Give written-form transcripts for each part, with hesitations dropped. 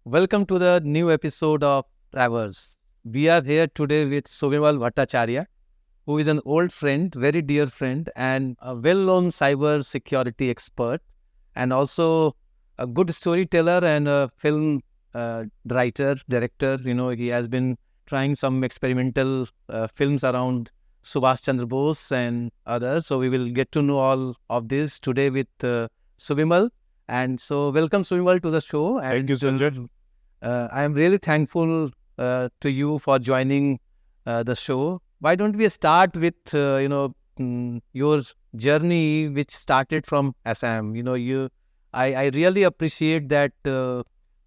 Welcome to the new episode of Travers. We are here today with Subimal Bhattacharjee, who is an old friend, very dear friend, and a well-known cyber security expert, and also a good storyteller and a film writer, director. He has been trying some experimental films around Subhash Chandra Bose and others. So we will get to know all of this today with Subimal. And so, welcome Subimal to the show. Thank you, Sanjay. I am really thankful to you for joining the show. Why don't we start with your journey, which started from Assam? I really appreciate that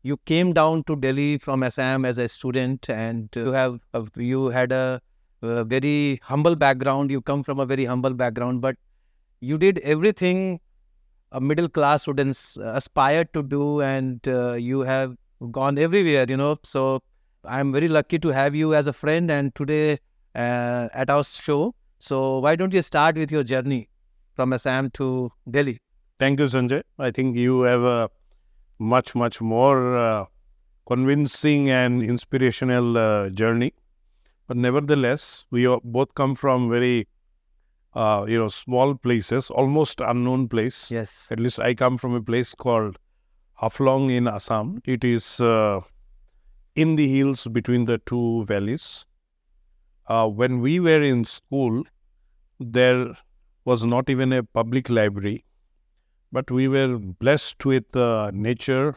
you came down to Delhi from Assam as a student, and you had a very humble background. You come from a very humble background, but you did everything a middle class students aspire to do, and you have gone everywhere. So I'm very lucky to have you as a friend and today at our show. So why don't you start with your journey from Assam to Delhi? Thank you, Sanjay. I think you have a much more convincing and inspirational journey. But nevertheless, both come from very small places, almost unknown place. Yes. At least I come from a place called Haflong in Assam. It is in the hills between the two valleys. When we were in school, there was not even a public library, but we were blessed with nature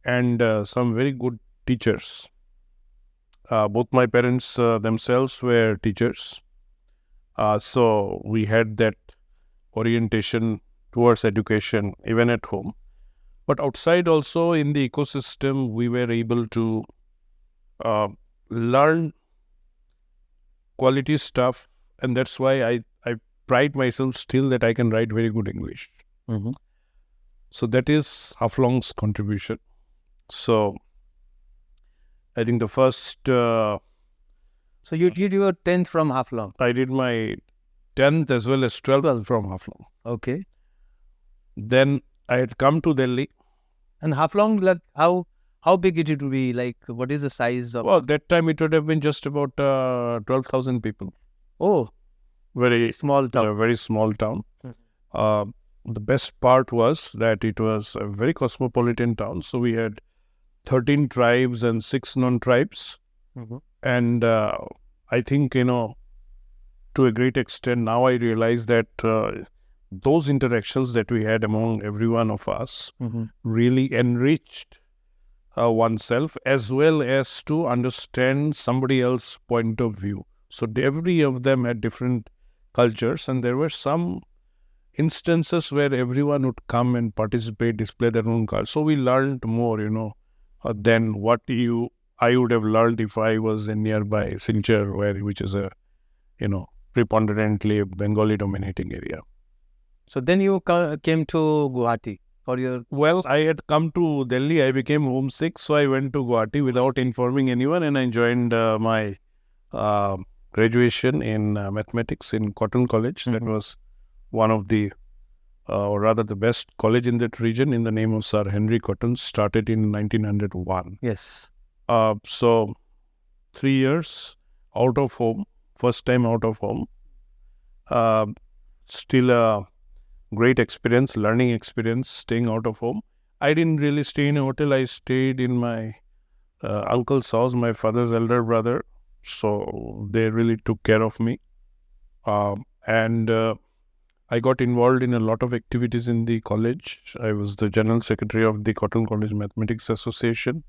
and some very good teachers. Both my parents themselves were teachers. So we had that orientation towards education even at home. But outside also in the ecosystem, we were able to learn quality stuff. And that's why I pride myself still that I can write very good English. Mm-hmm. So that is Haflong's contribution. So I think the first... So you did your 10th from Haflong? I did my 10th as well as 12th from Haflong. Okay. Then I had come to Delhi. And Haflong, like how big it would be? Like, what is the size of? Well, that time it would have been just about 12,000 people. Oh, Very small town. A very small town. Mm-hmm. The best part was that it was a very cosmopolitan town. So we had 13 tribes and 6 non-tribes. Mm-hmm. And I think, to a great extent, now I realize that those interactions that we had among every one of us Mm-hmm. really enriched oneself as well as to understand somebody else's point of view. So every of them had different cultures, and there were some instances where everyone would come and participate, display their own culture. So we learned more, than what I would have learned if I was in nearby Silchar, which is a, preponderantly Bengali dominating area. So then you came to Guwahati for your... Well, I had come to Delhi. I became homesick, so I went to Guwahati without informing anyone, and I joined my graduation in mathematics in Cotton College. Mm-hmm. That was one of the, or rather the best college in that region, in the name of Sir Henry Cotton, started in 1901. Yes. So 3 years out of home, first time out of home. Still a great experience, learning experience, staying out of home. I didn't really stay in a hotel. I stayed in my uncle's house, my father's elder brother. So they really took care of me. And I got involved in a lot of activities in the college. I was the general secretary of the Cotton College Mathematics Association.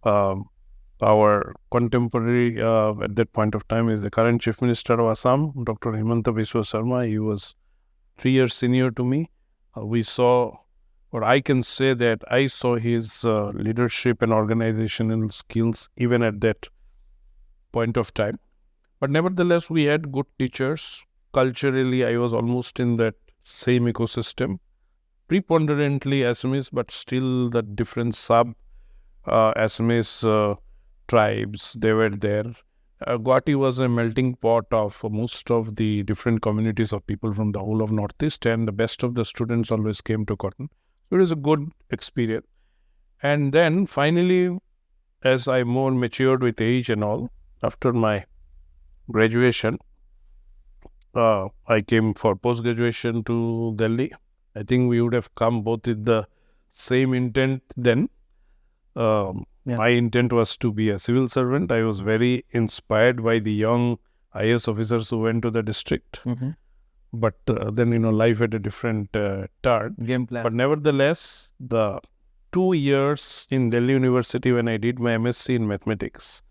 Our contemporary at that point of time is the current Chief Minister of Assam, Dr. Himanta Biswa Sarma. He was 3 years senior to me. We saw, or I can say that I saw his leadership and organizational skills even at that point of time. But nevertheless, we had good teachers. Culturally, I was almost in that same ecosystem. Preponderantly Assamese, but still the different Assamese tribes, they were there. Guwahati was a melting pot of most of the different communities of people from the whole of Northeast, and the best of the students always came to Cotton. So it was a good experience. And then finally, as I more matured with age and all, after my graduation, I came for post-graduation to Delhi. I think we would have come both with the same intent then. My intent was to be a civil servant. I was very inspired by the young IAS officers who went to the district. But then, life had a different turn. Game plan. But nevertheless, the 2 years in Delhi University when I did my MSc in mathematics,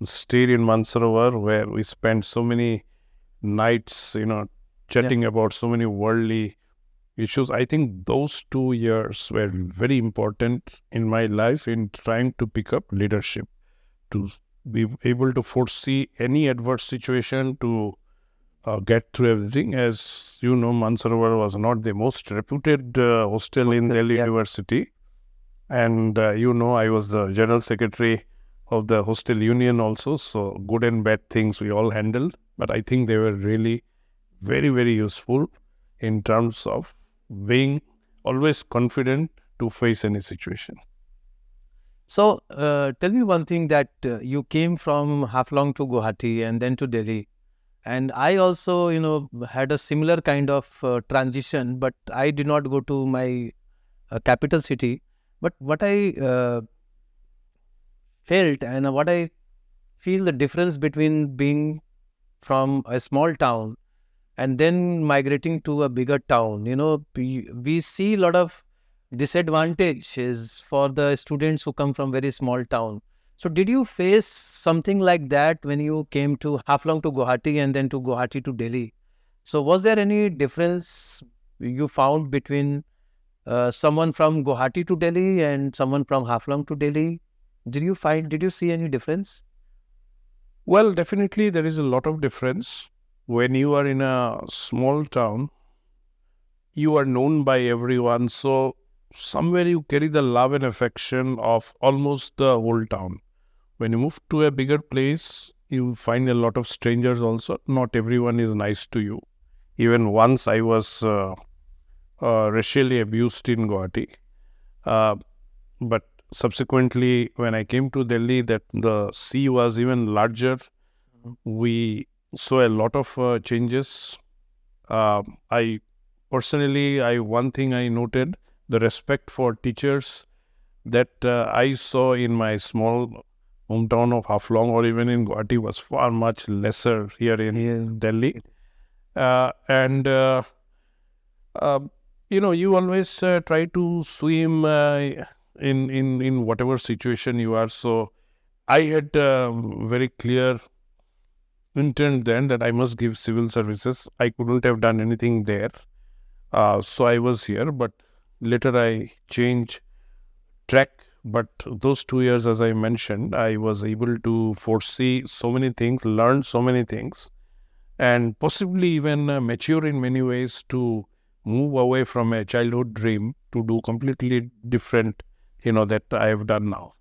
stayed in Mansarovar where we spent so many nights, chatting about so many worldly issues. I think those 2 years were very important in my life in trying to pick up leadership, to be able to foresee any adverse situation, to get through everything. As you know, Mansarovar was not the most reputed hostel in Delhi University. And I was the general secretary of the hostel union also. So good and bad things we all handled. But I think they were really very, very useful in terms of being always confident to face any situation. So tell me one thing, that you came from Haflong to Guwahati and then to Delhi. And I also, had a similar kind of transition, but I did not go to my capital city. But what I felt and what I feel the difference between being from a small town and then migrating to a bigger town, we see a lot of disadvantages for the students who come from very small town. So did you face something like that when you came to Haflong to Guwahati and then to Guwahati to Delhi? So was there any difference you found between someone from Guwahati to Delhi and someone from Haflong to Delhi? Did you see any difference? Well, definitely there is a lot of difference. When you are in a small town, you are known by everyone. So somewhere you carry the love and affection of almost the whole town. When you move to a bigger place, you find a lot of strangers also. Not everyone is nice to you. Even once I was racially abused in Guwahati. But subsequently, when I came to Delhi, that the sea was even larger. We saw a lot of changes. One thing I noted, the respect for teachers that I saw in my small hometown of Haflong or even in Guwahati was far much lesser here in Delhi. You always try to swim in whatever situation you are. So I had very clear intent then that I must give civil services. I couldn't have done anything there. So I was here, but later I changed track. But those 2 years, as I mentioned, I was able to foresee so many things, learn so many things, and possibly even mature in many ways to move away from a childhood dream to do completely different, that I have done now.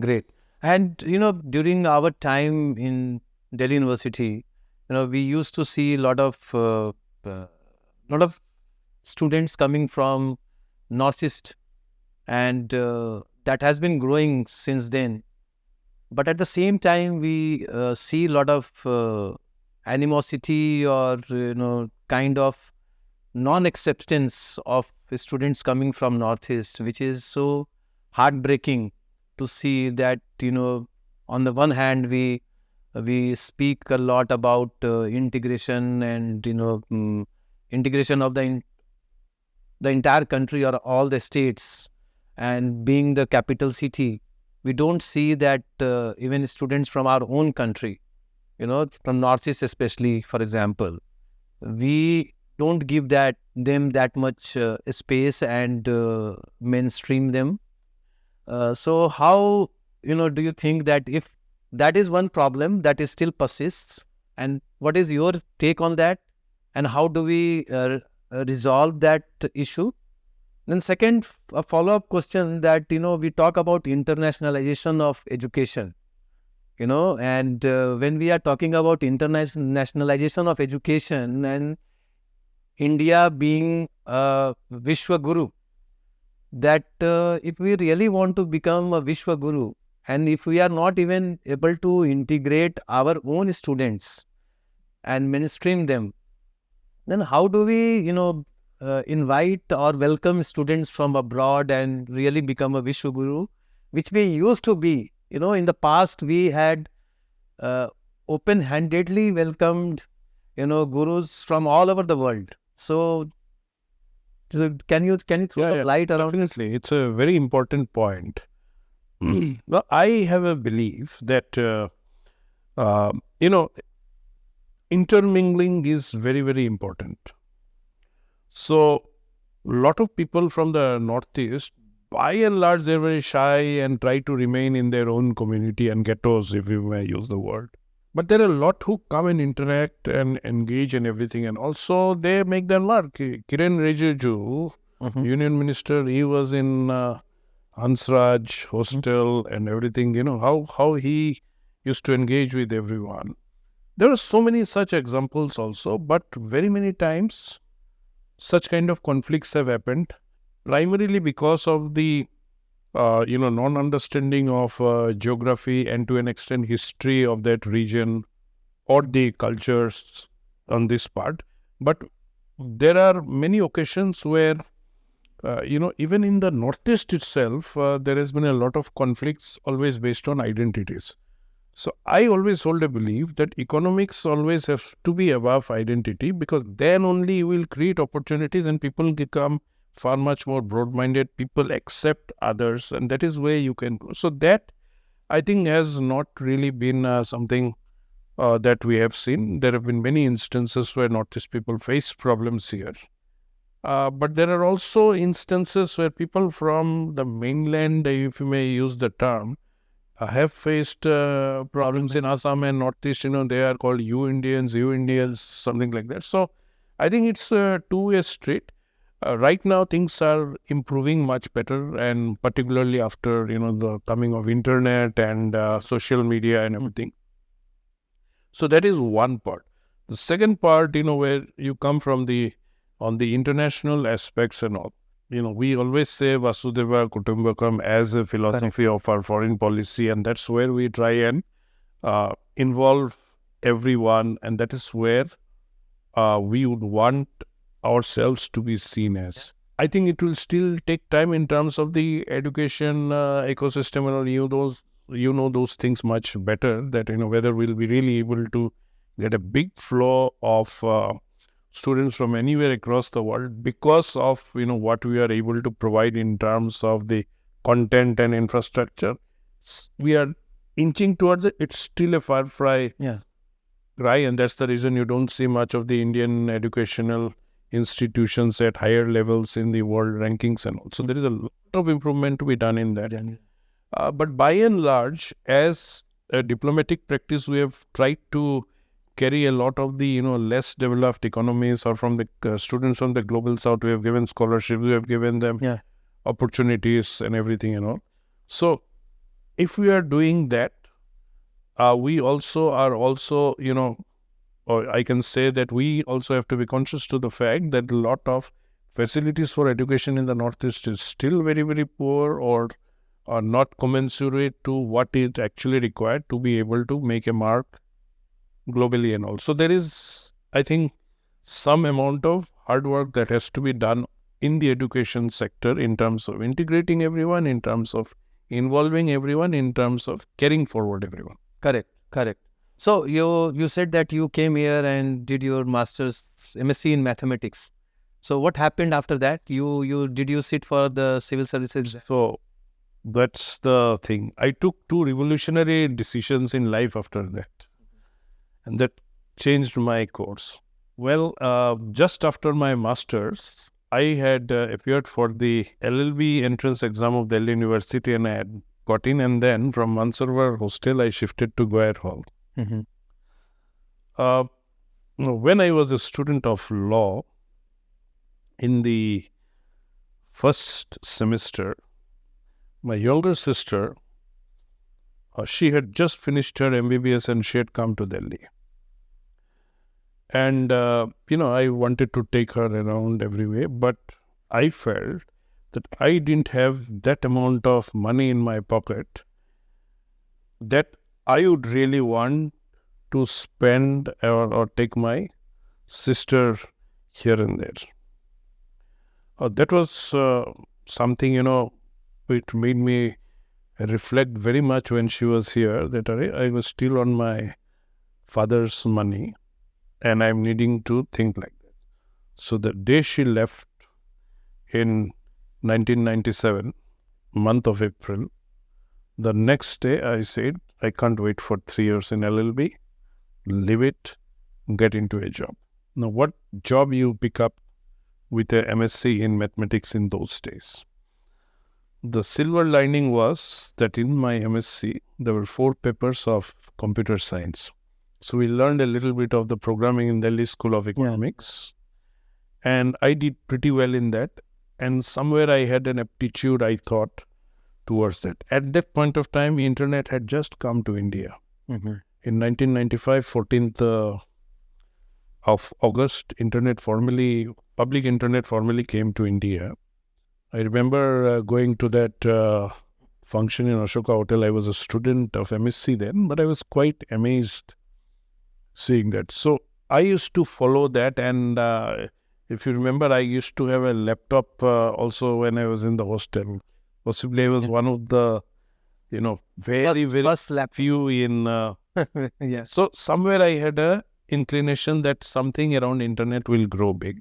Great. And, during our time in Delhi University, we used to see a lot of students coming from Northeast, and that has been growing since then. But at the same time, we see a lot of animosity or, kind of non-acceptance of students coming from Northeast, which is so heartbreaking to see that, on the one hand, we speak a lot about integration and, integration of the entire country or all the states, and being the capital city, we don't see that even students from our own country, from Northeast especially, for example, we don't give them that much space and mainstream them. So how, do you think that if that is one problem that is still persists, and what is your take on that, and how do we resolve that issue? Then second, a follow-up question that, we talk about internationalization of education, and when we are talking about internationalization of education and India being a Vishwa Guru, that if we really want to become a Vishwa Guru, and if we are not even able to integrate our own students and mainstream them, then how do we, invite or welcome students from abroad and really become a Vishwa Guru, which we used to be. In the past, we had uh, open-handedly welcomed, gurus from all over the world. So, can you throw some light around this? Definitely. It's a very important point. Well, I have a belief that, uh, you know, intermingling is very, very important. So, a lot of people from the Northeast, by and large, they're very shy and try to remain in their own community and ghettos, if you may use the word. But there are a lot who come and interact and engage and everything. And also, they make their mark. Kiren Rijiju, Union Minister, he was in Hansraj hostel and everything. How he used to engage with everyone. There are so many such examples also, but very many times such kind of conflicts have happened, primarily because of the non-understanding of geography and to an extent history of that region or the cultures on this part. But there are many occasions where, even in the Northeast itself, there has been a lot of conflicts always based on identities. So I always hold a belief that economics always has to be above identity, because then only you will create opportunities and people become far much more broad-minded. People accept others, and that is where you can grow. So that, I think, has not really been something that we have seen. There have been many instances where Northeast people face problems here. But there are also instances where people from the mainland, if you may use the term, have faced problems in Assam and Northeast. They are called you Indians, something like that. So I think it's a two-way street. Right now, things are improving much better, and particularly after the coming of internet and social media and everything. So that is one part. The second part, where you come from on the international aspects and all. We always say Vasudhaiva Kutumbakam as a philosophy of our foreign policy, and that's where we try and involve everyone, and that is where we would want ourselves to be seen as. I think it will still take time in terms of the education ecosystem, and those things much better, that whether we'll be really able to get a big flow of students from anywhere across the world because of what we are able to provide in terms of the content and infrastructure. We are inching towards it. It's still a far cry, and that's the reason you don't see much of the Indian educational institutions at higher levels in the world rankings and all. So there is a lot of improvement to be done in that. But by and large, as a diplomatic practice, we have tried to carry a lot of the less developed economies, or from the students from the global south. We have given scholarships, we have given them opportunities and everything and all. So if we are doing that, we also are or I can say that we also have to be conscious to the fact that a lot of facilities for education in the Northeast is still very, very poor, or are not commensurate to what is actually required to be able to make a mark globally and all. So there is, I think, some amount of hard work that has to be done in the education sector in terms of integrating everyone, in terms of involving everyone, in terms of carrying forward everyone. Correct. So you said that you came here and did your master's MSc in mathematics. So what happened after that? Did you sit for the civil services? So that's the thing. I took two revolutionary decisions in life after that. And that changed my course. Well, just after my master's, I had appeared for the LLB entrance exam of Delhi University, and I had got in. And then from Mansarovar hostel, I shifted to Goyar Hall. When I was a student of law, in the first semester, my younger sister, she had just finished her MBBS and she had come to Delhi. And, I wanted to take her around everywhere, but I felt that I didn't have that amount of money in my pocket that I would really want to spend or take my sister here and there. That was something, it made me reflect very much when she was here, that I was still on my father's money and I'm needing to think like that. So the day she left in 1997, month of April, the next day I said, I can't wait for 3 years in LLB, leave it, get into a job. Now, what job you pick up with a MSc in mathematics in those days? The silver lining was that in my MSc, there were 4 papers of computer science. So we learned a little bit of the programming in Delhi School of Economics. And I did pretty well in that. And somewhere I had an aptitude, I thought, towards that. At that point of time, internet had just come to India. Mm-hmm. In 1995, 14th of August, public internet formally came to India. I remember going to that function in Ashoka Hotel. I was a student of MSc then, but I was quite amazed seeing that. So I used to follow that, and if you remember, I used to have a laptop also when I was in the hostel. Possibly I was one of the, very first few in... Yes. So somewhere I had a inclination that something around internet will grow big.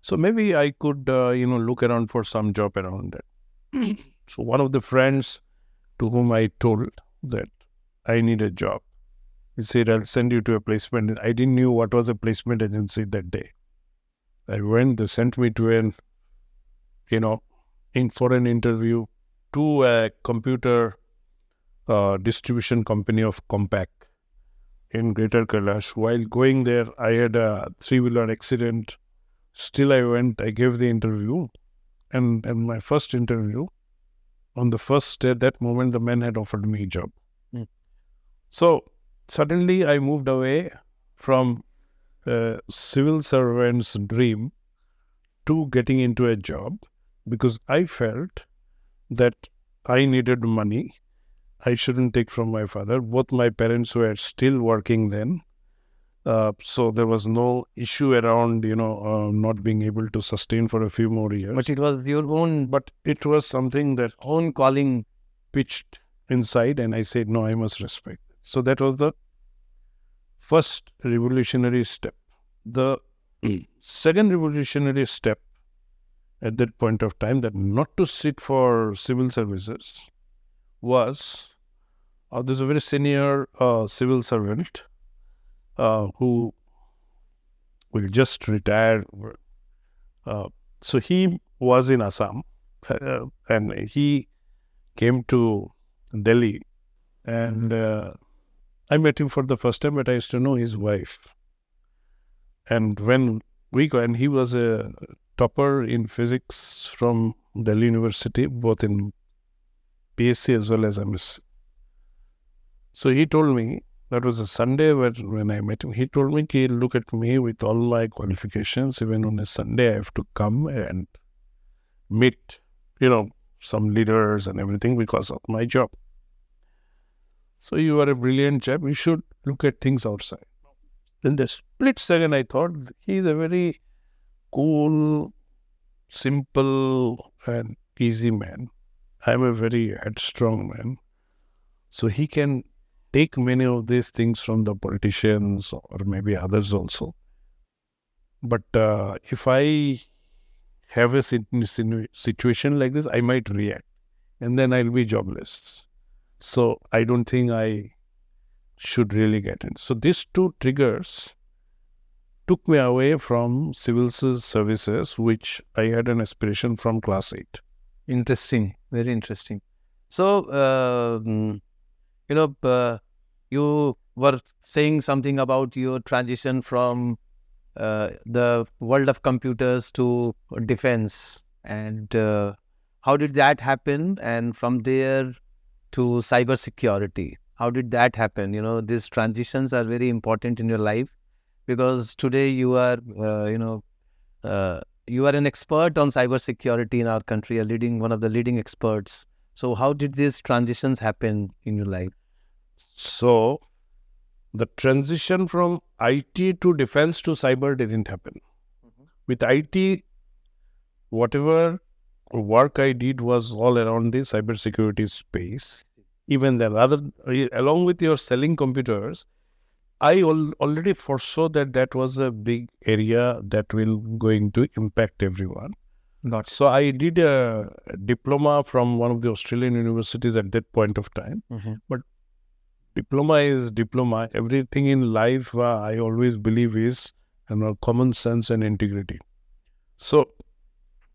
So maybe I could, look around for some job around that. So one of the friends to whom I told that I need a job, he said, I'll send you to a placement. I didn't know what was a placement agency that day. I went, they sent me to for an interview to a computer distribution company of Compaq in Greater Kailash. While going there, I had a 3-wheeler accident. Still, I went, I gave the interview. And my first interview, on the first day, that moment, the man had offered me a job. So, suddenly, I moved away from civil servant's dream to getting into a job because I felt that I needed money. I shouldn't take from my father. Both my parents were still working then. So there was no issue around, not being able to sustain for a few more years. But it was your own... But it was something that own calling pitched inside, and I said, no, I must respect. So that was the first revolutionary step. The second revolutionary step at that point of time, that not to sit for civil services, was there's a very senior civil servant who will just retire. So he was in Assam and he came to Delhi, and I met him for the first time, but I used to know his wife. And when we go, and he was a topper in physics from Delhi University, both in PSC as well as MSc. So he told me, that was a Sunday when I met him, he told me, look at me with all my qualifications, even on a Sunday I have to come and meet, some leaders and everything because of my job. So you are a brilliant chap, you should look at things outside. Then the split second I thought, he's a very cool, simple and easy man. I'm a very headstrong man. So he can take many of these things from the politicians or maybe others also. But if I have a situation like this, I might react and then I'll be jobless. So I don't think I should really get in. So these two triggers took me away from civil services, which I had an aspiration from class 8. Interesting, very interesting. So, you were saying something about your transition from the world of computers to defense, and how did that happen? And from there to cybersecurity, how did that happen? These transitions are very important in your life, because today you are, you are an expert on cybersecurity in our country, one of the leading experts. So how did these transitions happen in your life? So the transition from IT to defense to cyber didn't happen. With IT, whatever work I did was all around the cybersecurity space. Even then, along with your selling computers, I already foresaw that was a big area that will going to impact everyone. Got So I did a diploma from one of the Australian universities at that point of time. But diploma is diploma. Everything in life, I always believe is common sense and integrity. So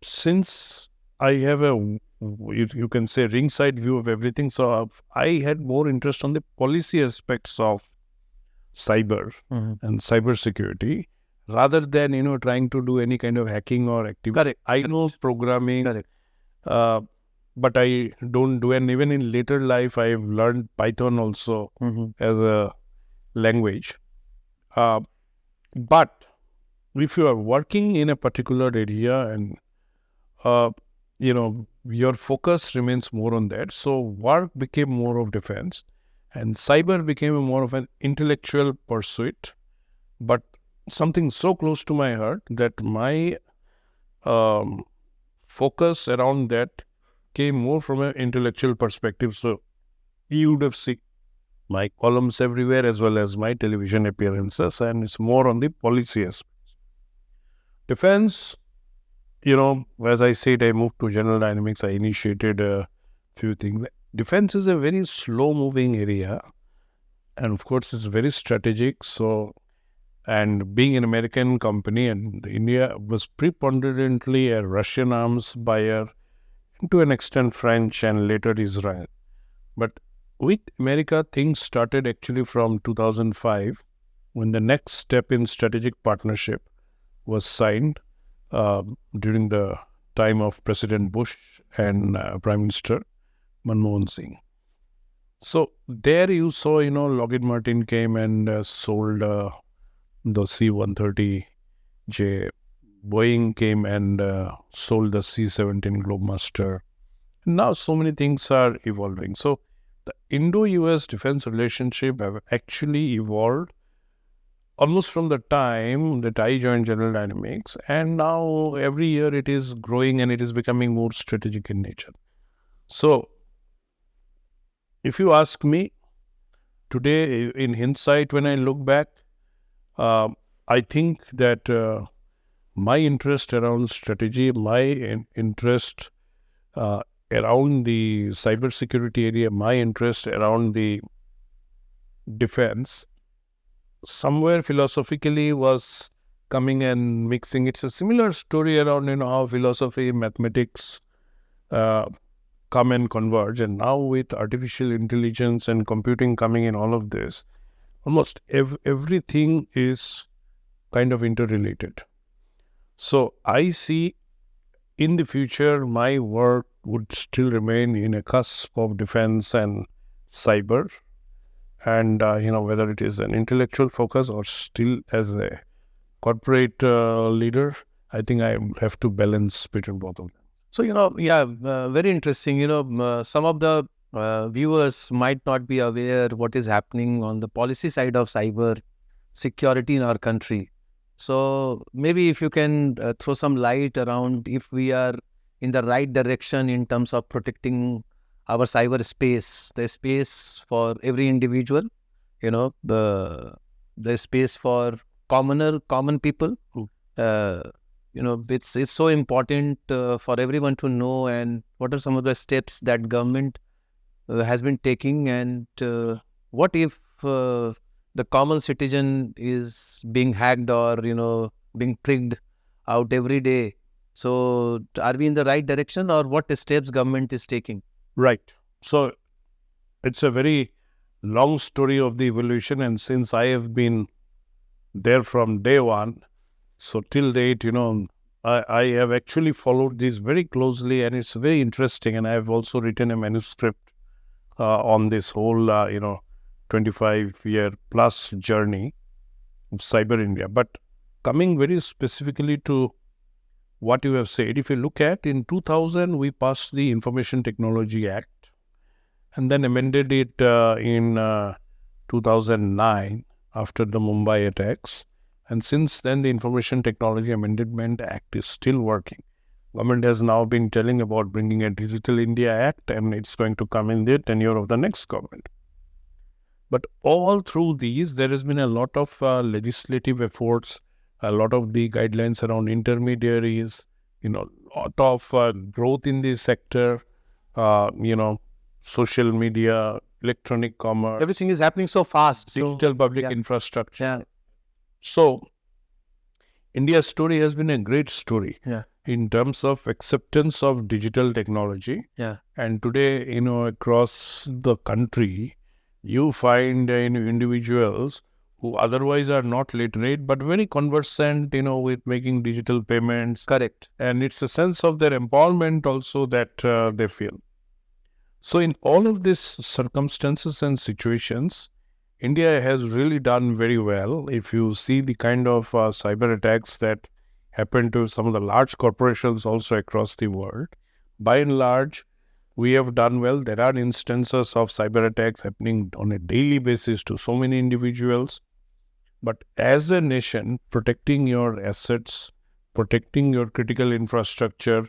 since I have you can say ringside view of everything, so I had more interest on the policy aspects of cyber and cybersecurity rather than trying to do any kind of hacking or activity. Correct. I know programming, Correct. but I don't do. And even in later life, I've learned Python also as a language. But if you are working in a particular area and your focus remains more on that, so work became more of defense. And cyber became more of an intellectual pursuit, but something so close to my heart that my focus around that came more from an intellectual perspective. So you would have seen my columns everywhere as well as my television appearances, and it's more on the policy aspects. Defense, as I said, I moved to General Dynamics. I initiated a few things. Defense is a very slow-moving area, and of course, it's very strategic. So, and being an American company, and India was preponderantly a Russian arms buyer, and to an extent French, and later Israel. But with America, things started actually from 2005, when the next step in strategic partnership was signed during the time of President Bush and Prime Minister Manmohan Singh. So there you saw, Lockheed Martin came and sold the C-130J. Boeing came and sold the C-17 Globemaster. Now so many things are evolving. So the Indo-US defense relationship have actually evolved almost from the time that I joined General Dynamics, and now every year it is growing and it is becoming more strategic in nature. So if you ask me today, in hindsight, when I look back, I think that my interest around strategy, my interest around the cybersecurity area, my interest around the defense, somewhere philosophically was coming and mixing. It's a similar story around how philosophy, mathematics come and converge, and now with artificial intelligence and computing coming in, all of this, almost everything is kind of interrelated. So I see in the future my work would still remain in a cusp of defense and cyber, and whether it is an intellectual focus or still as a corporate leader, I think I have to balance between both of them. So, very interesting. Some of the viewers might not be aware what is happening on the policy side of cyber security in our country. So maybe if you can throw some light around if we are in the right direction in terms of protecting our cyber space, the space for every individual, the space for common people. It's so important for everyone to know, and what are some of the steps that government has been taking, and what if the common citizen is being hacked or being tricked out every day? So are we in the right direction, or what steps government is taking? Right. So it's a very long story of the evolution, and since I have been there from day one, so till date, I have actually followed this very closely, and it's very interesting. And I have also written a manuscript on this whole, 25-year plus journey of Cyber India. But coming very specifically to what you have said. If you look at, in 2000, we passed the Information Technology Act and then amended it in 2009 after the Mumbai attacks. And since then, the Information Technology Amendment Act is still working. Government has now been telling about bringing a Digital India Act, and it's going to come in the tenure of the next government. But all through these, there has been a lot of legislative efforts, a lot of the guidelines around intermediaries, lot of growth in the sector, social media, electronic commerce. Everything is happening so fast. Digital public infrastructure. Yeah. So, India's story has been a great story in terms of acceptance of digital technology. Yeah. And today, across the country, you find individuals who otherwise are not literate but very conversant, with making digital payments. Correct. And it's a sense of their empowerment also that they feel. So in all of these circumstances and situations, India has really done very well. If you see the kind of cyber attacks that happen to some of the large corporations also across the world, by and large, we have done well. There are instances of cyber attacks happening on a daily basis to so many individuals. But as a nation, protecting your assets, protecting your critical infrastructure,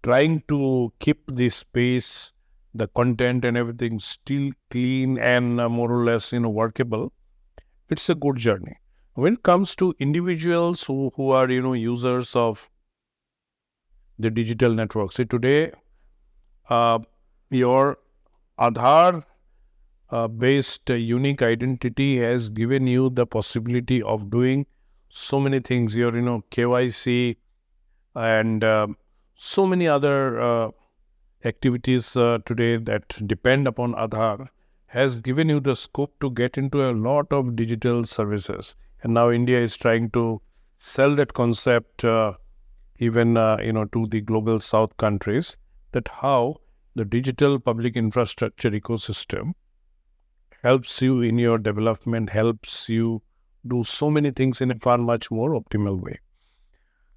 trying to keep the space, the content and everything still clean and more or less, workable, it's a good journey. When it comes to individuals who are, users of the digital networks, see today, your Aadhaar based unique identity has given you the possibility of doing so many things. Your, KYC and so many other activities today that depend upon Aadhaar has given you the scope to get into a lot of digital services. And now India is trying to sell that concept even, to the global south countries, that how the digital public infrastructure ecosystem helps you in your development, helps you do so many things in a far much more optimal way.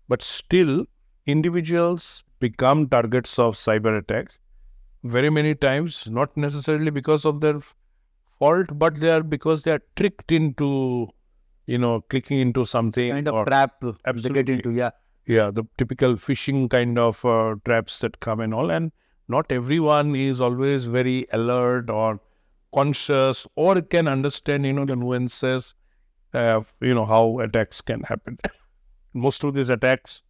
But still, individuals become targets of cyber attacks very many times, not necessarily because of their fault, but because they are tricked into, clicking into something. Kind of trap they get into, Yeah, the typical phishing kind of traps that come and all. And not everyone is always very alert or conscious or can understand, the nuances, how attacks can happen. Most of these attacks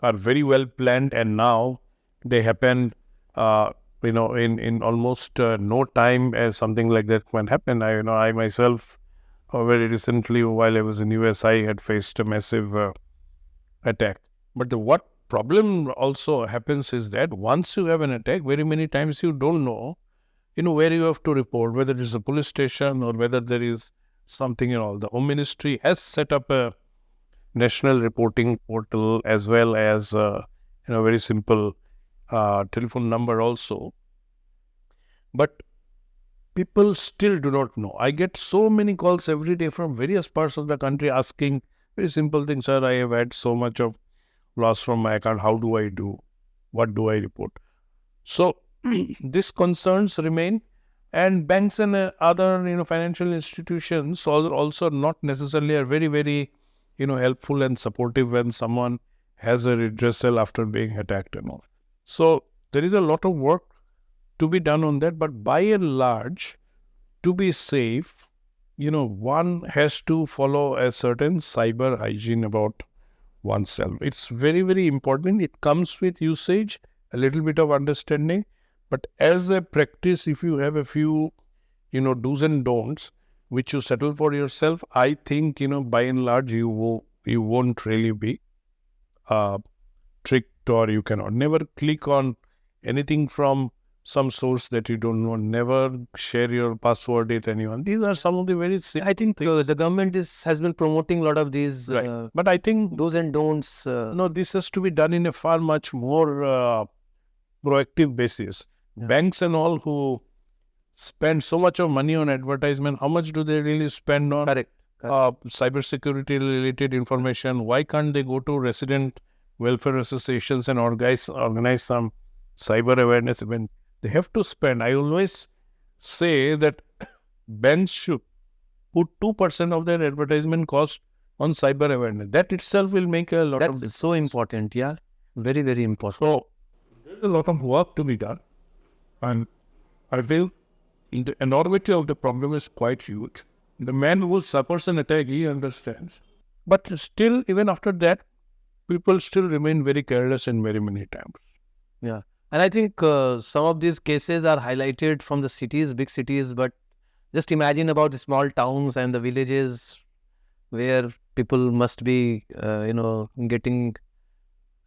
are very well planned, and now they happen, in almost no time as something like that can happen. I myself, very recently, while I was in US, I had faced a massive attack. But what problem also happens is that once you have an attack, very many times you don't know, where you have to report, whether it is a police station or whether there is something and all. The Home Ministry has set up a national reporting portal as well as, very simple telephone number also. But people still do not know. I get so many calls every day from various parts of the country asking very simple things. Sir, I have had so much of loss from my account. How do I do? What do I report? So these concerns remain, and banks and other financial institutions also not necessarily are very, very helpful and supportive when someone has a redressal after being attacked and all. So there is a lot of work to be done on that, but by and large, to be safe, one has to follow a certain cyber hygiene about oneself. It's very, very important. It comes with usage, a little bit of understanding, but as a practice, if you have a few, do's and don'ts, which you settle for yourself, I think, by and large, you won't really be tricked, or you cannot. Never click on anything from some source that you don't know. Never share your password with anyone. These are some of the very simple. I think the government has been promoting a lot of these right. But I think do's and don'ts. No, this has to be done in a far much more proactive basis. Yeah. Banks and all who spend so much of money on advertisement, how much do they really spend on Correct. cybersecurity related information? Why can't they go to resident welfare associations and organize some cyber awareness event. They have to spend. I always say that banks should put 2% of their advertisement cost on cyber awareness. That itself will make a lot of That's difference. so important. Yeah, very, very important. So there's a lot of work to be done, and I feel the enormity of the problem is quite huge. The man who suffers an attack, he understands, but still, even after that, people still remain very careless in very many times. Yeah, and I think some of these cases are highlighted from the cities, big cities, but just imagine about the small towns and the villages where people must be, getting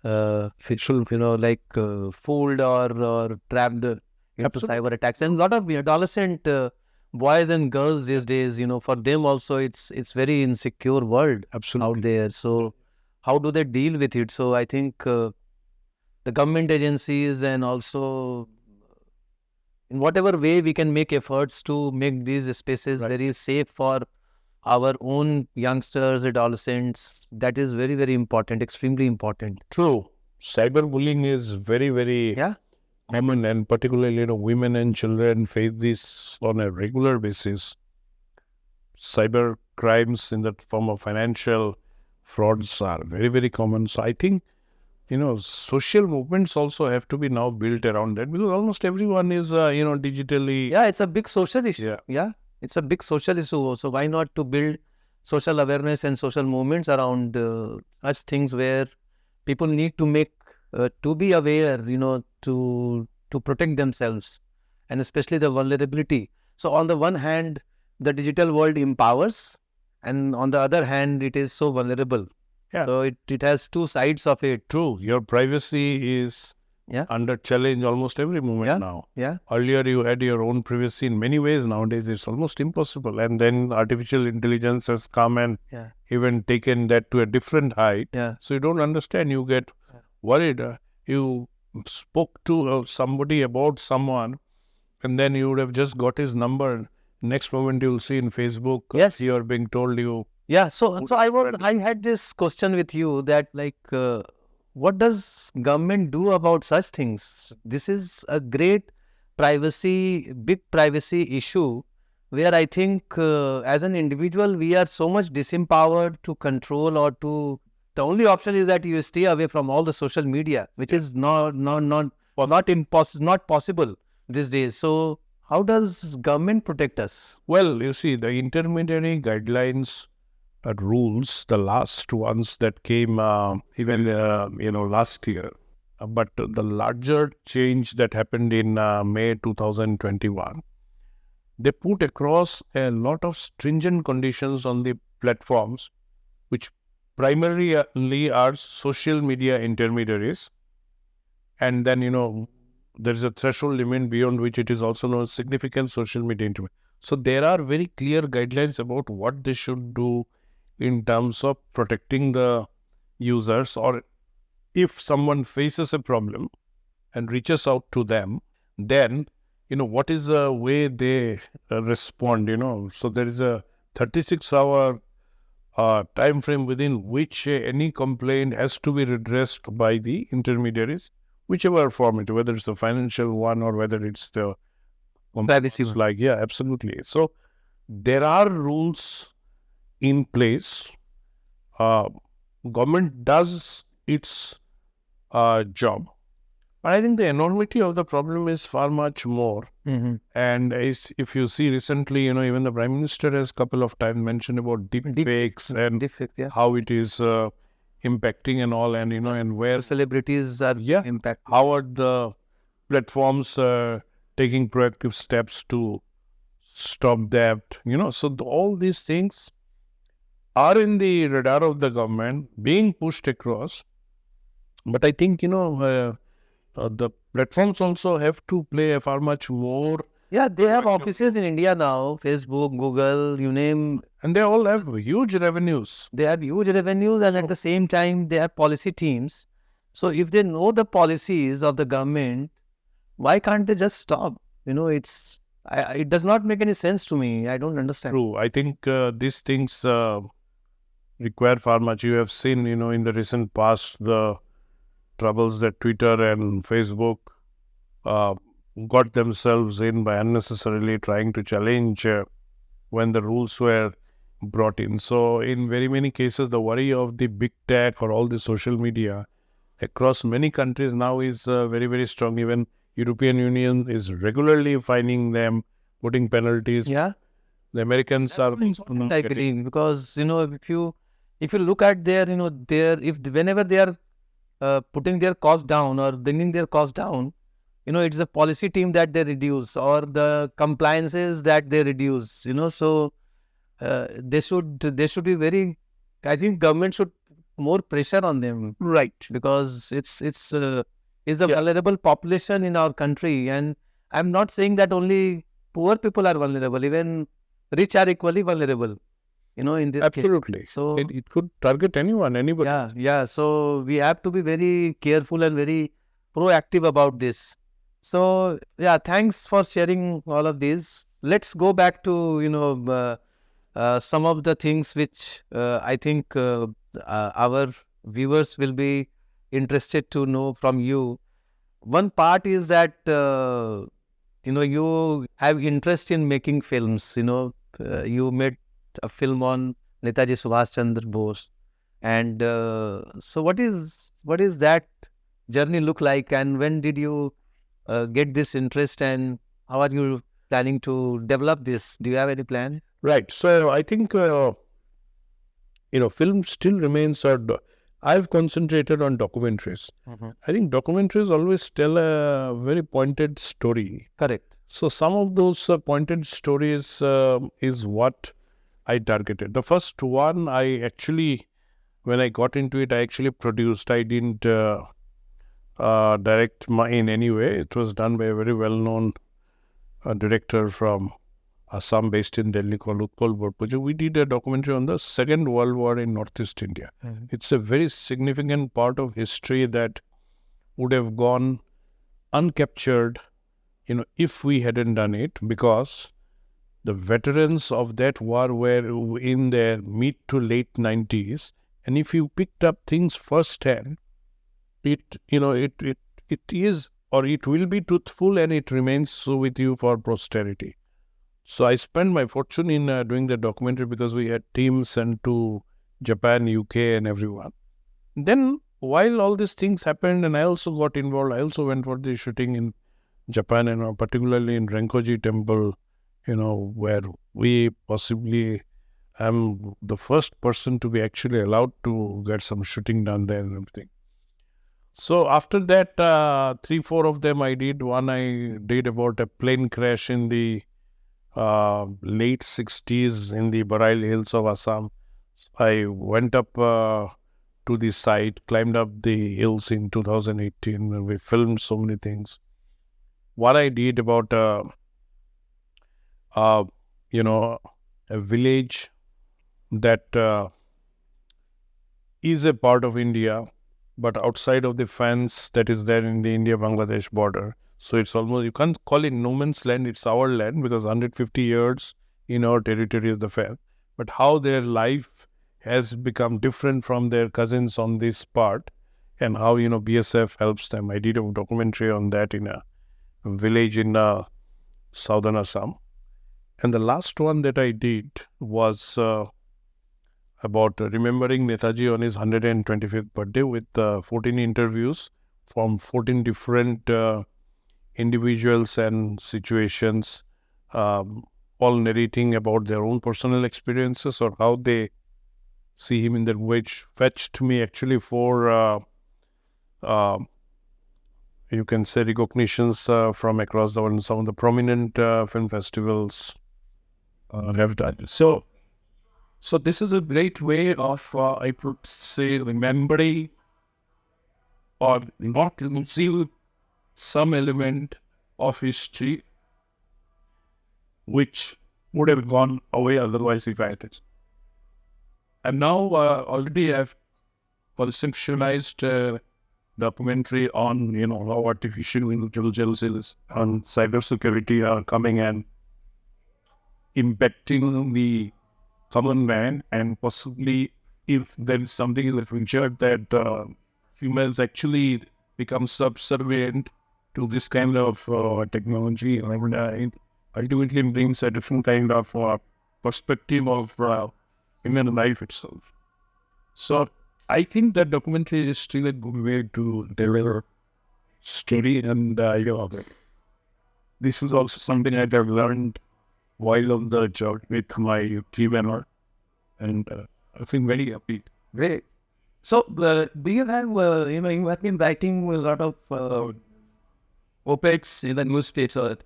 fooled or trapped into Absolutely. cyber attacks. And a lot of adolescent boys and girls these days, for them also it's very insecure world Absolutely. out there. So how do they deal with it? So I think the government agencies and also in whatever way we can make efforts to make these spaces very safe for our own youngsters, adolescents, that is very, very important, extremely important. True. Cyberbullying is very, very common, and particularly, women and children face this on a regular basis. Cyber crimes in the form of financial frauds are very, very common. So I think, social movements also have to be now built around that, because almost everyone is, digitally. Yeah, it's a big social issue. Yeah. Yeah, it's a big social issue. So why not to build social awareness and social movements around such things where people need to make to be aware, to protect themselves, and especially the vulnerability. So on the one hand, the digital world empowers, and on the other hand, it is so vulnerable. Yeah. So it has two sides of it. True. Your privacy is under challenge almost every moment now. Yeah. Earlier, you had your own privacy in many ways. Nowadays, it's almost impossible. And then artificial intelligence has come and even taken that to a different height. Yeah. So you don't understand. You get worried. You spoke to somebody about someone, and then you would have just got his number. Next moment, you'll see in Facebook, you are being told you. Yeah. So I had this question with you that what does government do about such things? This is a great big privacy issue where I think as an individual, we are so much disempowered to control or to, the only option is that you stay away from all the social media, which is not possible these days. So how does government protect us? Well, you see, the intermediary guidelines rules, the last ones that came even last year, but the larger change that happened in May 2021, they put across a lot of stringent conditions on the platforms, which primarily are social media intermediaries, and then there is a threshold limit beyond which it is also known as significant social media intermediary. So there are very clear guidelines about what they should do in terms of protecting the users, or if someone faces a problem and reaches out to them, then, what is the way they respond, So there is a 36-hour time frame within which any complaint has to be redressed by the intermediaries, whichever form it, whether it's a financial one or whether it's the privacy one. Absolutely. So there are rules in place. Government does its job, but I think the enormity of the problem is far much more. Mm-hmm. And if you see recently, even the Prime Minister has a couple of times mentioned about deep fakes and how it is impacting and all, and and where the celebrities are impacted. How are the platforms taking proactive steps to stop that? So all these things are in the radar of the government, being pushed across. But I think, the platforms also have to play a far much more. Yeah, they have offices in India now, Facebook, Google, you name. And they all have huge revenues. They have huge revenues, and at the same time, they have policy teams. So if they know the policies of the government, why can't they just stop? It does not make any sense to me. I don't understand. True. I think these things require far much. You have seen, in the recent past, the troubles that Twitter and Facebook uh, got themselves in by unnecessarily trying to challenge when the rules were brought in. So in very many cases, the worry of the big tech or all the social media across many countries now is very, very strong. Even European Union is regularly fining them, putting penalties. Yeah, The Americans that's are so important, I believe, because if you look at their if whenever they are putting their cost down or bringing their cost down, it's the policy team that they reduce or the compliances that they reduce. So they should be very. I think government should more pressure on them, right. because it's a vulnerable population in our country, and I'm not saying that only poor people are vulnerable, even rich are equally vulnerable, in this case. Absolutely. So It could target anyone, anybody. yeah. So we have to be very careful and very proactive about this. So yeah, thanks for sharing all of these. Let's go back to some of the things which I think our viewers will be interested to know from you. One part is that you have interest in making films. You made a film on Netaji Subhash Chandra Bose, and so what is that journey look like, and when did you get this interest, and how are you planning to develop this? Do you have any plan? Right. So I think, film still remains I've concentrated on documentaries. I think documentaries always tell a very pointed story. Correct. So some of those pointed stories is what I targeted. The first one when I got into it, I actually produced. I didn't direct in any way. It was done by a very well-known director from Assam, based in Delhi, called Utpal Borpuje. We did a documentary on the Second World War in Northeast India. It's a very significant part of history that would have gone uncaptured, if we hadn't done it, because the veterans of that war were in their mid to late 90s, and if you picked up things firsthand, it is, or it will be truthful, and it remains so with you for posterity. So I spent my fortune in doing the documentary, because we had teams sent to Japan, UK, and everyone. Then while all these things happened, and I also got involved, I also went for the shooting in Japan, and particularly in Renkoji Temple, where we possibly am the first person to be actually allowed to get some shooting done there and everything. So after that, 3-4 of them I did. One I did about a plane crash in the late 60s in the Bareilly Hills of Assam. I went up to the site, climbed up the hills in 2018, and we filmed so many things. What I did about a village that is a part of India, but outside of the fence that is there in the India-Bangladesh border. So it's almost, you can't call it no man's land, it's our land, because 150 years in our territory is the fair. But how their life has become different from their cousins on this part, and how, BSF helps them. I did a documentary on that in a village in southern Assam. And the last one that I did was about remembering Netaji on his 125th birthday, with 14 interviews from 14 different individuals and situations, all narrating about their own personal experiences or how they see him in their, which fetched me actually for, you can say, recognitions from across the world, and some of the prominent film festivals have done. So this is a great way of, I would say, remembering or not conceal some element of history which would have gone away otherwise if I had it. And now already I've conceptualized documentary on, how artificial intelligence and cybersecurity are coming and impacting the common man, and possibly if there is something in the future that humans actually become subservient to this kind of technology, and it ultimately brings a different kind of perspective of human life itself. So I think that documentary is still a good way to deliver story, and this is also something that I've learned while on the job with my team and I feel very happy. Great. So, do you have, you have been writing a lot of op-eds in the newspaper,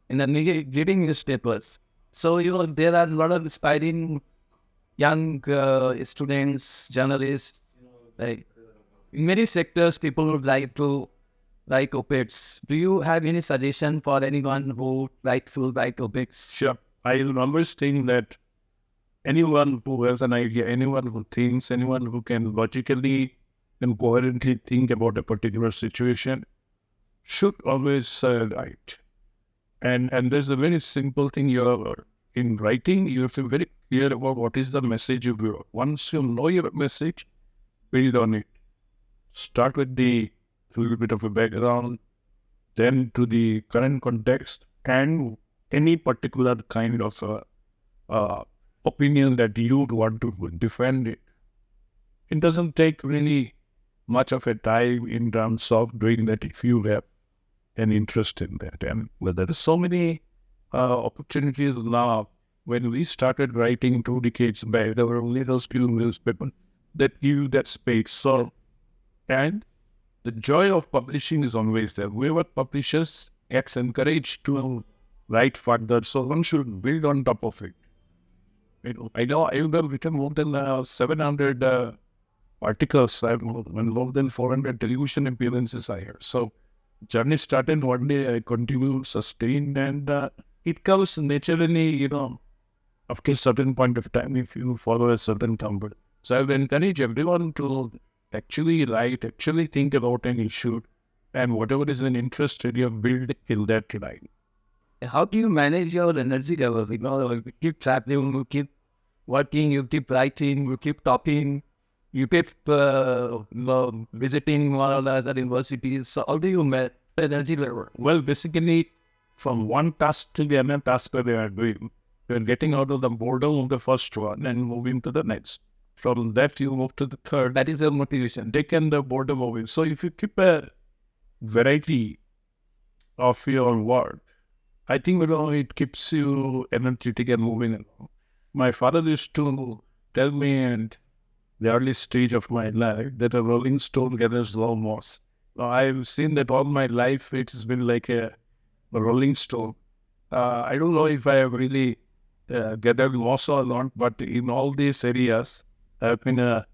in the leading newspapers. So, there are a lot of aspiring young students, journalists, like in many sectors, people would like to write op-eds. Do you have any suggestion for anyone who will write op-eds? Sure. I remember saying that anyone who has an idea, anyone who thinks, anyone who can logically and coherently think about a particular situation should always write. And there's a very simple thing in writing, you have to be very clear about what is the message you will. Once you know your message, build on it. Start with the little bit of a background, then to the current context, and any particular kind of opinion that you want to defend it. It doesn't take really much of a time in terms of doing that if you have an interest in that. And well, there are so many opportunities now. When we started writing 2 decades back, there were only those few newspapers that give you that space. So, and the joy of publishing is always there. Whoever publishes gets encouraged to write further, so one should build on top of it. I know I've written more than 700 articles. I've more than 400 television appearances I hear. So, journey started one day, I continue, sustained, and it comes naturally, after a certain point of time, if you follow a certain template. So I would encourage everyone to actually write, actually think about an issue, and whatever is an interest area, build in that line. How do you manage your energy level? You keep traveling, you keep working, you keep writing, you keep talking, you keep visiting one or the other universities. So how do you manage energy level? Well, basically, from one task to the other task that they are doing, you're getting out of the boredom of the first one and moving to the next. From that, you move to the third. That is your motivation. Taking the boredom away. So if you keep a variety of your work, I think it keeps you energetic and moving along. My father used to tell me at the early stage of my life that a rolling stone gathers no moss. Now, I've seen that all my life. It's been like a rolling stone. I don't know if I have really gathered moss or not, but in all these areas, I've been a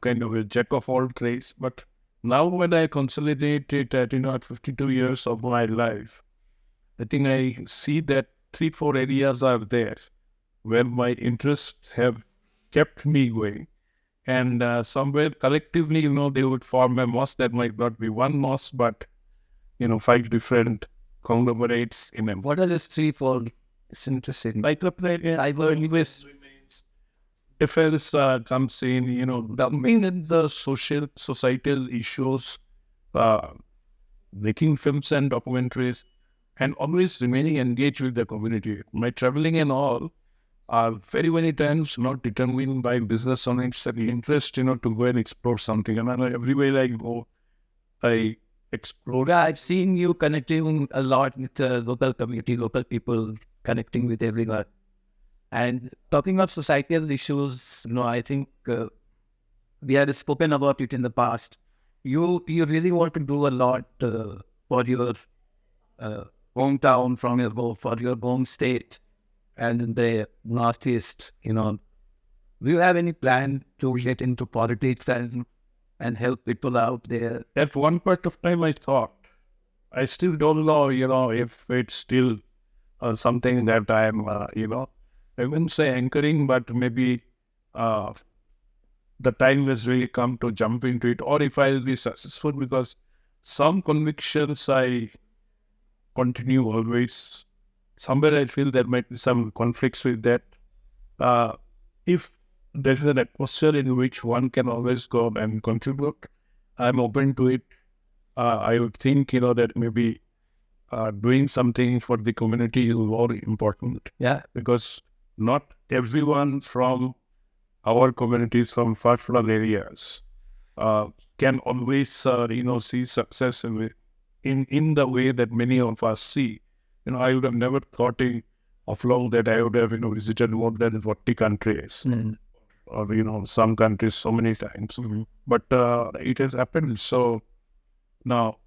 kind of a jack of all trades. But now when I consolidate it at 52 years of my life, I think I see that 3-4 areas are there where my interests have kept me going. And somewhere collectively, they would form a moss that might not be one moss, but, 5 different conglomerates in them. What are the 3-4? It's interesting. Defense comes in, the societal issues, making films and documentaries, and always remaining engaged with the community. My traveling and all are very many times not determined by business on its interest, to go and explore something. And everywhere I go, I explore. Yeah, I've seen you connecting a lot with the local community, local people, connecting with everyone. And talking of societal issues, I think we had spoken about it in the past. You really want to do a lot for your hometown, for your home state and in the Northeast, Do you have any plan to get into politics and help people out there? At one point of time, I thought, I still don't know, if it's still something that I'm, I wouldn't say anchoring, but maybe the time has really come to jump into it, or if I'll be successful, because some convictions I continue always. Somewhere I feel there might be some conflicts with that. If there is an atmosphere in which one can always go and contribute, I'm open to it. I would think, that maybe doing something for the community is more important. Yeah. Because not everyone from our communities, from far-flung areas, can always, see success in the way that many of us see. I would have never thought of long that I would have, visited more than 40 countries, or, some countries so many times. But it has happened. So now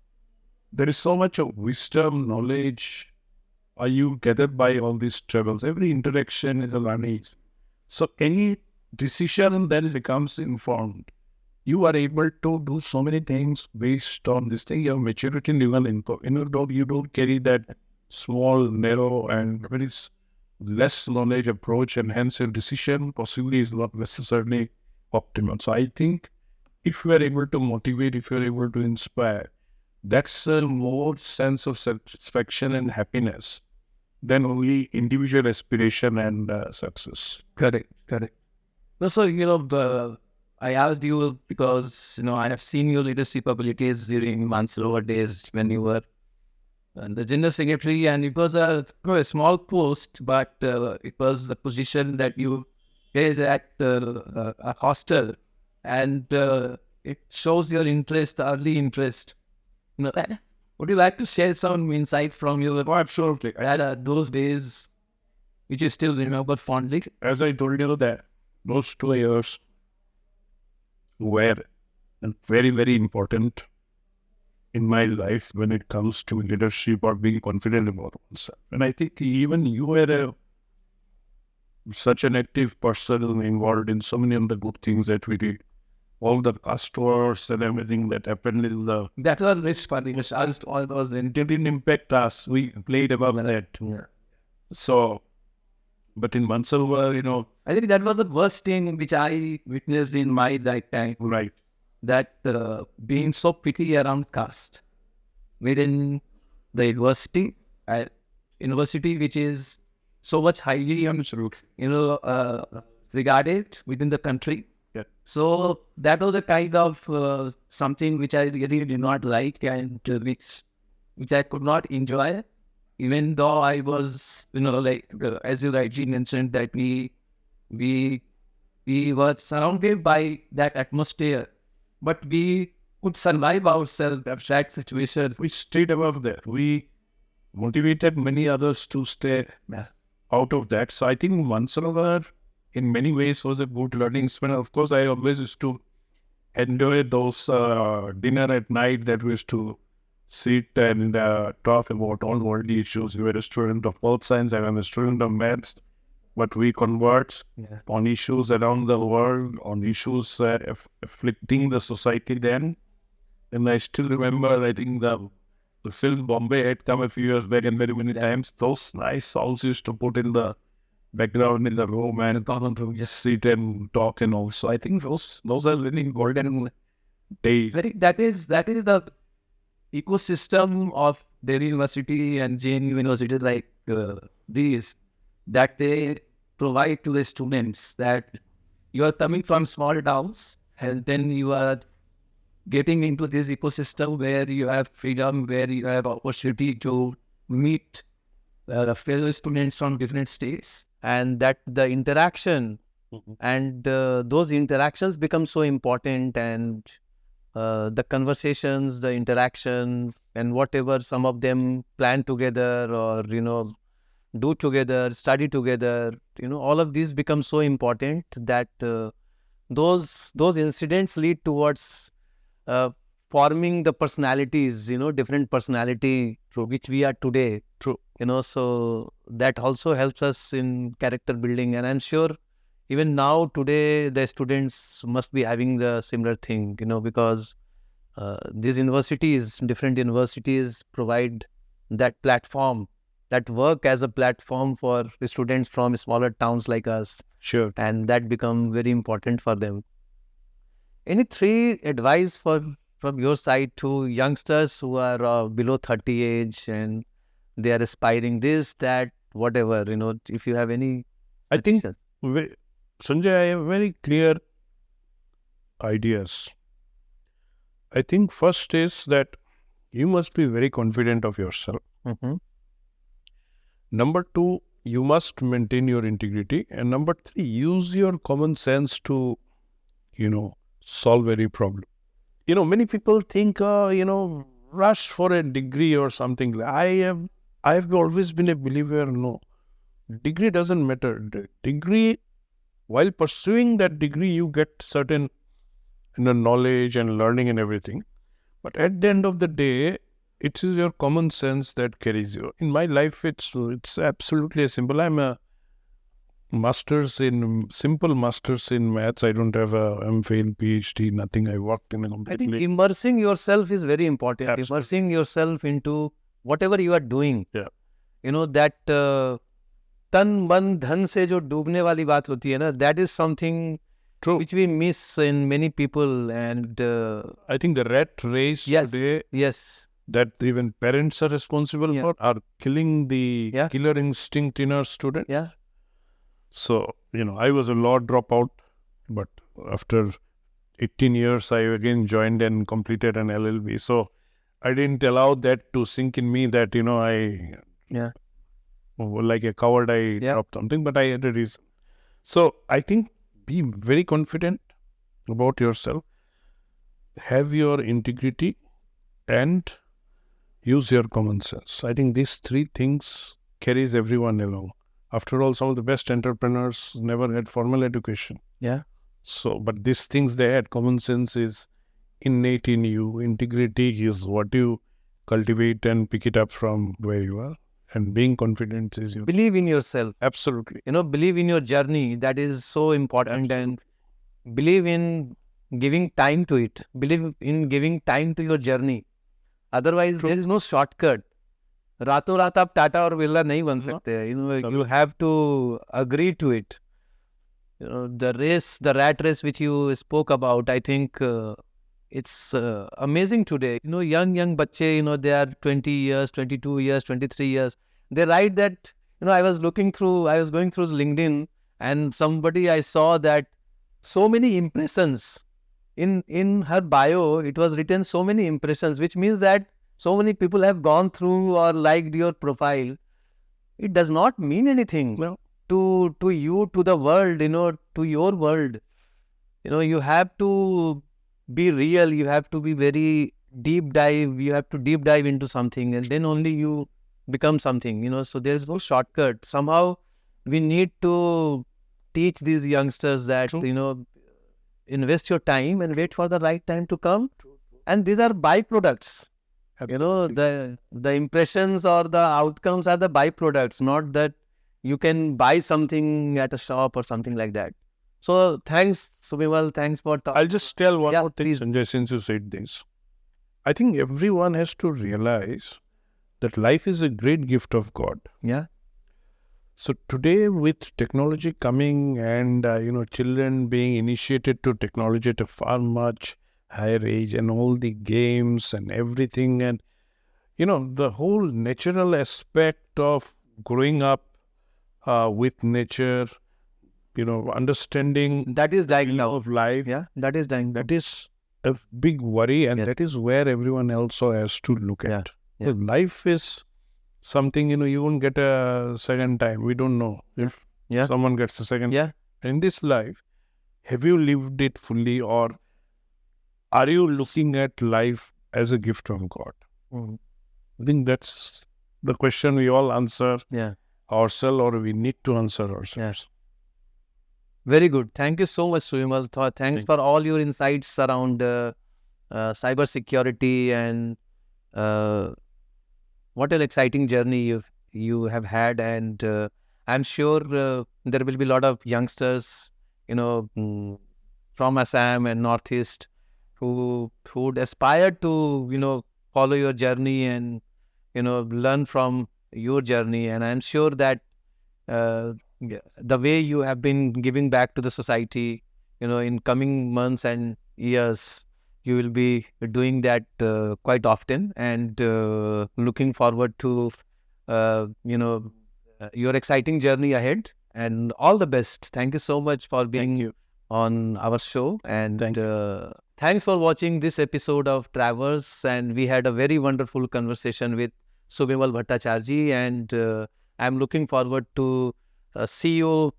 there is so much of wisdom, knowledge, you gathered by all these travels. Every interaction is a learning. So any decision that becomes informed, you are able to do so many things based on this thing. Your maturity level, you don't carry that small, narrow, and very less knowledge approach, and hence your decision possibly is not necessarily optimal. So I think if you are able to motivate, if you are able to inspire, that's a more sense of satisfaction and happiness than only individual aspiration and success. Correct. No, so, I asked you because, I have seen your leadership abilities during Mansalova days when you were the general secretary, and it was a small post, but it was the position that you is at a hostel, and it shows your interest, early interest. Would you like to share some insight from your Absolutely. those days, which you still remember fondly? As I told you, that those 2 years were very, very important in my life when it comes to leadership or being confident about oneself. And I think even you were such an active person involved in so many of the good things that we did. All the customers and everything that happened in the... That was rich funny. All was It didn't impact us. We played above that. Yeah. So, but in Mansalva, I think that was the worst thing which I witnessed in my lifetime. right. That being so picky around caste within the university which is so much highly regarded within the country. Yeah. So that was a kind of something which I really did not like, and which I could not enjoy, even though I was, as you rightly mentioned, that we were surrounded by that atmosphere, but we could survive ourselves of that situation. We stayed above that. We motivated many others to stay out of that. So I think Mansalva in many ways was a good learning experience. Of course, I always used to enjoy those dinner at night that we used to sit and talk about all worldly issues. We were a student of pol science, I am a student of maths, but we converse on issues around the world, on issues afflicting the society then. And I still remember, I think the film Bombay had come a few years back, and very many times those nice songs used to put in the background in the room and just sit and talk and all. So I think those are really golden days. I think that is the ecosystem of Delhi University and JNU University like these, that they provide to the students, that you are coming from small towns and then you are getting into this ecosystem where you have freedom, where you have opportunity to meet fellow students from different states, and that the interaction and those interactions become so important, and the conversations, the interaction, and whatever some of them plan together or do together, study together, all of these become so important that those incidents lead towards forming the personalities, different personality through which we are today. True. So that also helps us in character building, and I'm sure even now today the students must be having the similar thing, because these different universities provide that platform, that work as a platform for the students from smaller towns like us. Sure. And that become very important for them. Any three advice from your side to youngsters who are below 30 age and they are aspiring this, that, whatever, if you have any suggestions? I think, Sanjay, I have very clear ideas. I think first is that you must be very confident of yourself. Mm-hmm. Number 2, you must maintain your integrity. And number 3, use your common sense to, solve any problem. Many people think, rush for a degree or something. I've always been a believer, no, degree doesn't matter. The degree, while pursuing that degree, you get certain knowledge and learning and everything. But at the end of the day, it is your common sense that carries you. In my life, it's absolutely simple. I'm a simple masters in maths. I don't have a MPhil, PhD, nothing. I worked in a I completely... think immersing yourself is very important. Absolutely. Immersing yourself into whatever you are doing. Yeah. That tan, man, dhan se jo doobne wali baat hoti hai na, that is something True. which we miss in many people. And I think the rat race yes, today, yes, that even parents are responsible Yeah. for, are killing the Yeah. killer instinct in our student. yeah, So, I was a law dropout, but after 18 years, I again joined and completed an LLB. So, I didn't allow that to sink in me that, yeah, like a coward, I Yeah. dropped something, but I had a reason. So, I think be very confident about yourself, have your integrity, and use your common sense. I think these 3 things carries everyone along. After all, some of the best entrepreneurs never had formal education. yeah. So, but these things they had. Common sense is innate in you. Integrity is what you cultivate and pick it up from where you are. And being confident is you. Believe in yourself. Absolutely. Believe in your journey. That is so important. And believe in giving time to it. Believe in giving time to your journey. Otherwise, there is no shortcut. रातों रात आप टाटा और बिरला नहीं बन सकते हैं. You have to agree to it. The rat race which you spoke about, I think it's amazing today. Young bacche, they are 20 years, 22 years, 23 years. They write that, I was going through LinkedIn, and somebody I saw that so many impressions. In her bio, it was written so many impressions, which means that so many people have gone through or liked your profile. It does not mean anything to you, to the world, to your world. You have to be real. You have to be very deep dive. You have to deep dive into something, and then only you become something. So there is no shortcut. Somehow we need to teach these youngsters that, invest your time and wait for the right time to come. And these are byproducts. The impressions or the outcomes are the byproducts, not that you can buy something at a shop or something like that. So thanks, Subimal. Thanks for talking. I'll just tell one more thing, please. Sanjay, since you said this. I think everyone has to realize that life is a great gift of God. Yeah. So today, with technology coming and, children being initiated to technology at a far much higher age, and all the games and everything, and, the whole natural aspect of growing up with nature, understanding that is dying now of life. Yeah, that is dying. That is a big worry, and that is where everyone also has to look at. Yeah. Life is something, you won't get a second time. We don't know if someone gets a second. Yeah. In this life, have you lived it fully, or are you looking at life as a gift from God? I think that's the question we all answer ourselves, or we need to answer ourselves. Very good. Thank you so much, Subimal. Thanks for all your insights around cybersecurity, and what an exciting journey you have had. And I'm sure there will be a lot of youngsters, from Assam and Northeast who would aspire to, follow your journey and, learn from your journey. And I'm sure that the way you have been giving back to the society, in coming months and years, you will be doing that quite often, and looking forward to, your exciting journey ahead, and all the best. Thank you so much for being on our show, and Thanks for watching this episode of Travers, and we had a very wonderful conversation with Subimal Bhattacharjee, and I'm looking forward to see you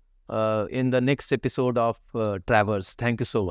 in the next episode of Travers. Thank you so much.